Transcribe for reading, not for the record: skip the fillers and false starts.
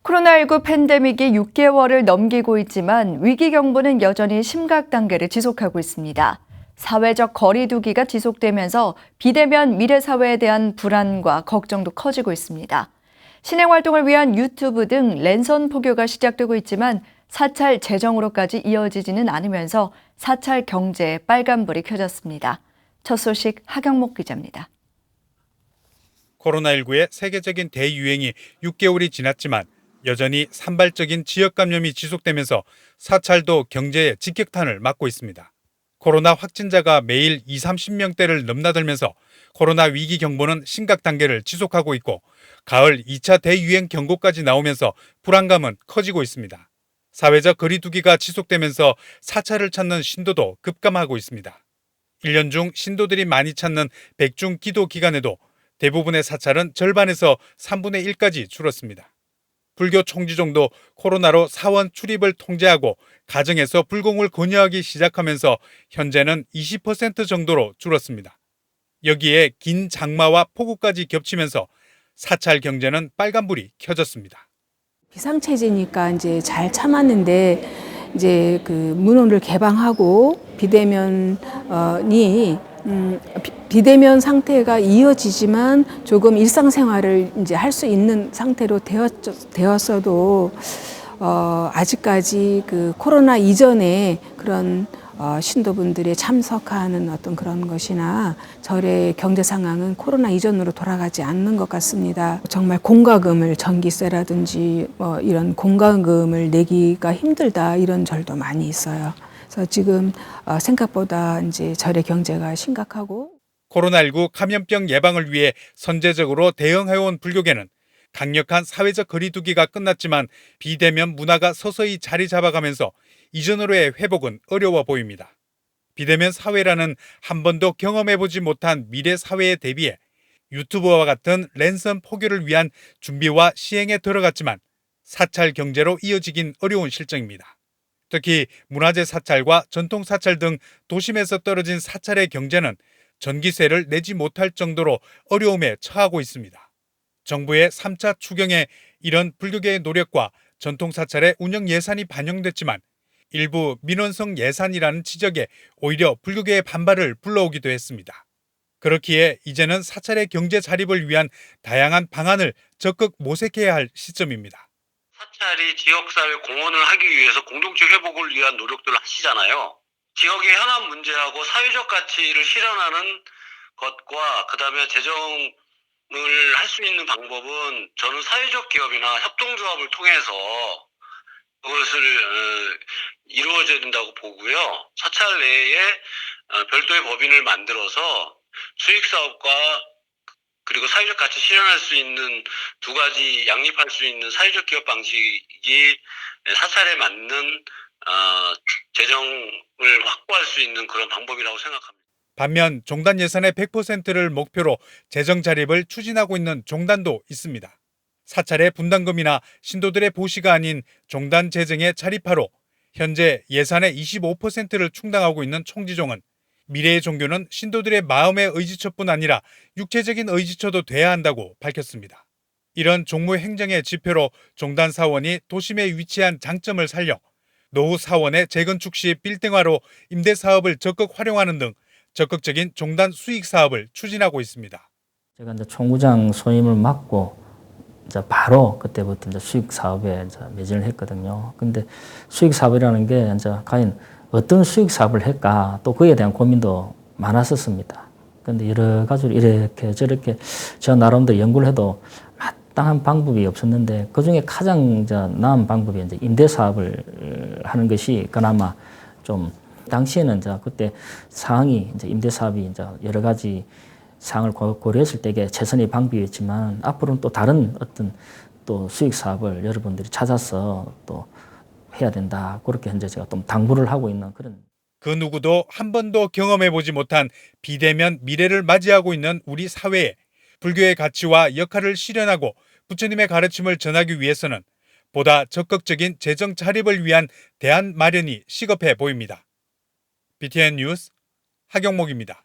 코로나19 팬데믹이 6개월을 넘기고 있지만 위기 경보는 여전히 심각 단계를 지속하고 있습니다. 사회적 거리 두기가 지속되면서 비대면 미래 사회에 대한 불안과 걱정도 커지고 있습니다. 신행 활동을 위한 유튜브 등 랜선 포교가 시작되고 있지만 사찰 재정으로까지 이어지지는 않으면서 사찰 경제에 빨간불이 켜졌습니다. 첫 소식 하경목 기자입니다. 코로나19의 세계적인 대유행이 6개월이 지났지만 여전히 산발적인 지역 감염이 지속되면서 사찰도 경제에 직격탄을 맞고 있습니다. 코로나 확진자가 매일 20-30명대를 넘나들면서 코로나 위기 경보는 심각 단계를 지속하고 있고 가을 2차 대유행 경고까지 나오면서 불안감은 커지고 있습니다. 사회적 거리두기가 지속되면서 사찰을 찾는 신도도 급감하고 있습니다. 1년 중 신도들이 많이 찾는 백중 기도 기간에도 대부분의 사찰은 절반에서 3분의 1까지 줄었습니다. 불교 총지종도 코로나로 사원 출입을 통제하고 가정에서 불공을 권유하기 시작하면서 현재는 20% 정도로 줄었습니다. 여기에 긴 장마와 폭우까지 겹치면서 사찰 경제는 빨간불이 켜졌습니다. 비상체제니까 이제 잘 참았는데 이제 그 문호를 개방하고 비대면 상태가 이어지지만 조금 일상생활을 이제 할 수 있는 상태로 되었어도 아직까지 그 코로나 이전에 그런 신도분들이 참석하는 어떤 그런 것이나 절의 경제 상황은 코로나 이전으로 돌아가지 않는 것 같습니다. 정말 공과금을 전기세라든지 이런 공과금을 내기가 힘들다 이런 절도 많이 있어요. 그래서 지금 생각보다 이제 절의 경제가 심각하고 코로나19 감염병 예방을 위해 선제적으로 대응해온 불교계는 강력한 사회적 거리두기가 끝났지만 비대면 문화가 서서히 자리 잡아가면서 이전으로의 회복은 어려워 보입니다. 비대면 사회라는 한 번도 경험해보지 못한 미래 사회에 대비해 유튜브와 같은 랜선 포교를 위한 준비와 시행에 들어갔지만 사찰 경제로 이어지긴 어려운 실정입니다. 특히 문화재 사찰과 전통 사찰 등 도심에서 떨어진 사찰의 경제는 전기세를 내지 못할 정도로 어려움에 처하고 있습니다. 정부의 3차 추경에 이런 불교계의 노력과 전통 사찰의 운영 예산이 반영됐지만 일부 민원성 예산이라는 지적에 오히려 불교계의 반발을 불러오기도 했습니다. 그렇기에 이제는 사찰의 경제 자립을 위한 다양한 방안을 적극 모색해야 할 시점입니다. 사찰이 지역사회 공헌을 하기 위해서 공동체 회복을 위한 노력들을 하시잖아요. 지역의 현안 문제하고 사회적 가치를 실현하는 것과 그다음에 재정을 할 수 있는 방법은 저는 사회적 기업이나 협동조합을 통해서 그것을 이루어져야 된다고 보고요. 사찰 내에 별도의 법인을 만들어서 수익사업과 그리고 사회적 가치 실현할 수 있는 두 가지 양립할 수 있는 사회적 기업 방식이 사찰에 맞는 재정을 확보할 수 있는 그런 방법이라고 생각합니다. 반면 종단 예산의 100%를 목표로 재정 자립을 추진하고 있는 종단도 있습니다. 사찰의 분담금이나 신도들의 보시가 아닌 종단 재정의 자립화로 현재 예산의 25%를 충당하고 있는 총지종은 미래의 종교는 신도들의 마음의 의지처뿐 아니라 육체적인 의지처도 돼야 한다고 밝혔습니다. 이런 종무 행정의 지표로 종단 사원이 도심에 위치한 장점을 살려 노후 사원의 재건축 시 빌딩화로 임대 사업을 적극 활용하는 등 적극적인 종단 수익 사업을 추진하고 있습니다. 제가 이제 총무장 소임을 맡고 이제 바로 그때부터 이제 수익 사업에 이제 매진을 했거든요. 근데 수익 사업이라는 게 이제 과연 어떤 수익 사업을 할까 또 그에 대한 고민도 많았었습니다. 근데 여러 가지로 이렇게 저렇게 저 나름대로 연구를 해도 마땅한 방법이 없었는데 그 중에 가장 이제 나은 방법이 이제 임대 사업을 하는 것이 그나마 좀 당시에는 이제 그때 상황이 이제 임대 사업이 이제 여러 가지 상황을 고려했을 때 이게 최선의 방법이었지만 앞으로는 또 다른 어떤 또 수익 사업을 여러분들이 찾아서 또 해야 된다. 그렇게 현재 제가 좀 당부를 하고 있는 그런. 그 누구도 한 번도 경험해보지 못한 비대면 미래를 맞이하고 있는 우리 사회에 불교의 가치와 역할을 실현하고 부처님의 가르침을 전하기 위해서는 보다 적극적인 재정 자립을 위한 대안 마련이 시급해 보입니다. BTN 뉴스 하경목입니다.